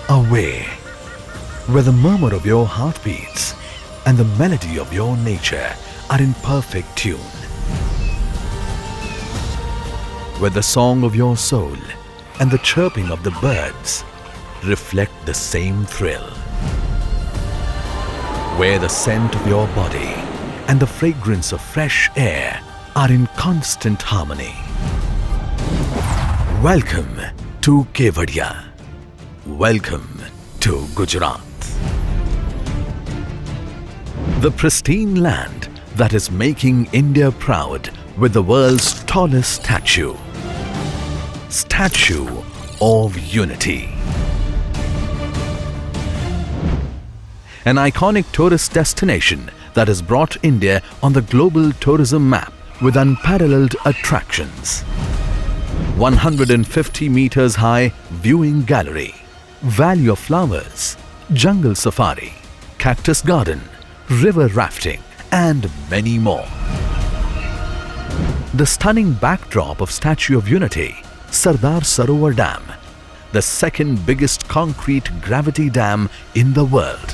Away, where the murmur of your heart beats and the melody of your nature are in perfect tune. Where the song of your soul and the chirping of the birds reflect the same thrill. Where the scent of your body and the fragrance of fresh air are in constant harmony. Welcome to Kevadia. Welcome to Gujarat. The pristine land that is making India proud with the world's tallest statue. Statue of Unity. An iconic tourist destination that has brought India on the global tourism map with unparalleled attractions. 150 meters high viewing gallery, valley of flowers, jungle safari, cactus garden, river rafting, and many more. The stunning backdrop of Statue of Unity, Sardar Sarovar Dam, the second biggest concrete gravity dam in the world.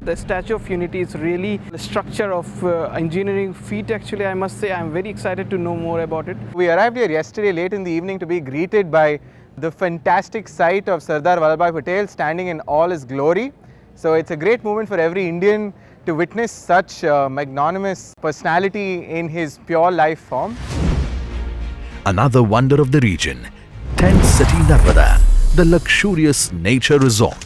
The Statue of Unity is really the structure of engineering feat. Actually, I must say I'm very excited to know more about it. We arrived here yesterday late in the evening to be greeted by the fantastic sight of Sardar Vallabhbhai Patel standing in all his glory. So it's a great moment for every Indian to witness such magnanimous personality in his pure life form. Another wonder of the region, tent City Narmada, the luxurious nature resort.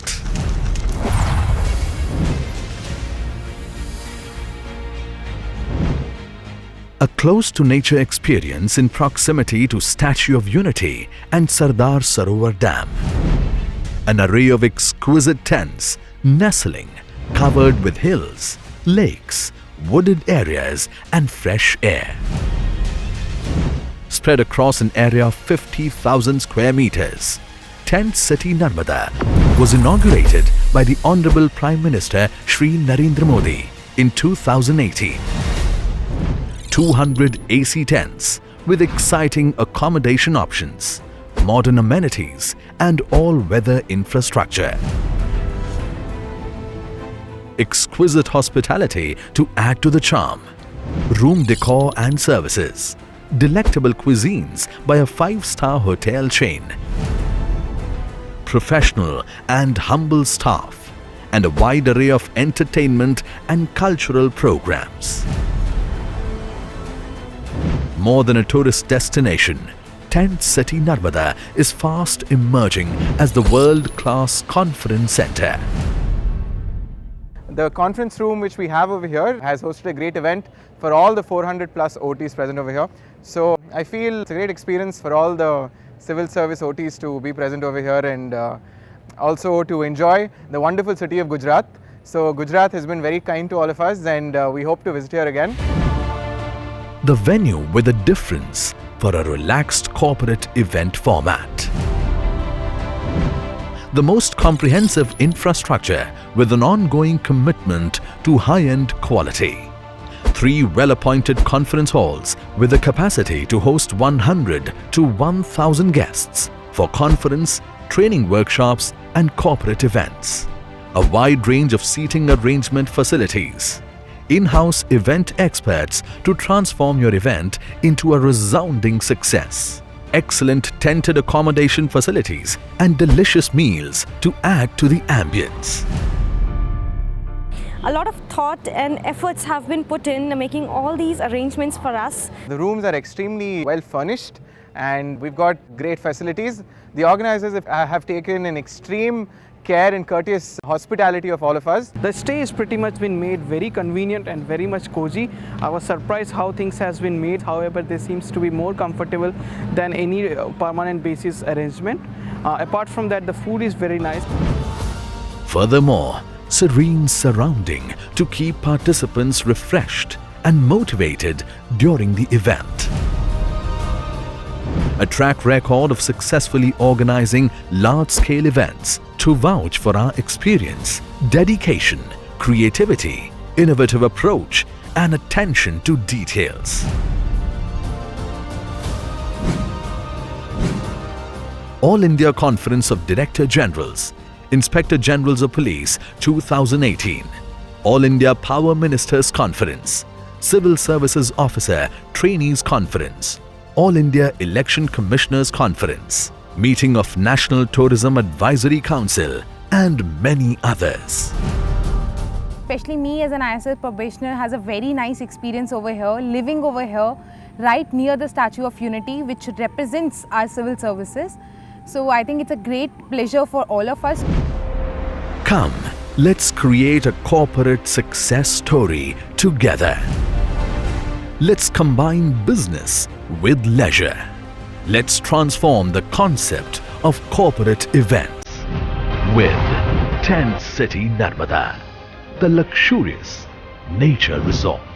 A close-to-nature experience in proximity to Statue of Unity and Sardar Sarovar Dam. An array of exquisite tents nestling, covered with hills, lakes, wooded areas and fresh air. Spread across an area of 50,000 square meters, Tent City Narmada was inaugurated by the Honorable Prime Minister Shri Narendra Modi in 2018. 200 AC tents with exciting accommodation options, modern amenities and all-weather infrastructure. Exquisite hospitality to add to the charm, room decor and services, delectable cuisines by a 5-star hotel chain, professional and humble staff, and a wide array of entertainment and cultural programs. More than a tourist destination, Tent City Narmada is fast emerging as the world-class conference center. The conference room which we have over here has hosted a great event for all the 400 plus OTs present over here. So I feel it's a great experience for all the civil service OTs to be present over here and also to enjoy the wonderful city of Gujarat. So Gujarat has been very kind to all of us and we hope to visit here again. The venue with a difference for a relaxed corporate event format. The most comprehensive infrastructure with an ongoing commitment to high-end quality. 3 well-appointed conference halls with a capacity to host 100 to 1,000 guests for conference, training workshops and corporate events. A wide range of seating arrangement facilities. In-house event experts to transform your event into a resounding success. Excellent tented accommodation facilities and delicious meals to add to the ambience. A lot of thought and efforts have been put in making all these arrangements for us. The rooms are extremely well furnished and we've got great facilities. The organizers have taken an extreme care and courteous hospitality of all of us. The stay has pretty much been made very convenient and very much cozy. I was surprised how things has been made. However, this seems to be more comfortable than any permanent basis arrangement. Apart from that, the food is very nice. Furthermore, serene surrounding to keep participants refreshed and motivated during the event. A track record of successfully organizing large-scale events to vouch for our experience, dedication, creativity, innovative approach, and attention to details. All India Conference of Director Generals, Inspector Generals of Police 2018, All India Power Ministers Conference, Civil Services Officer Trainees Conference, All India Election Commissioners Conference, meeting of National Tourism Advisory Council, and many others. Especially me as an ISS probationer has a very nice experience over here, living over here right near the Statue of Unity, which represents our civil services. So I think it's a great pleasure for all of us. Come, let's create a corporate success story together. Let's combine business with leisure. Let's transform the concept of corporate events with Tent City Narmada, the luxurious nature resort.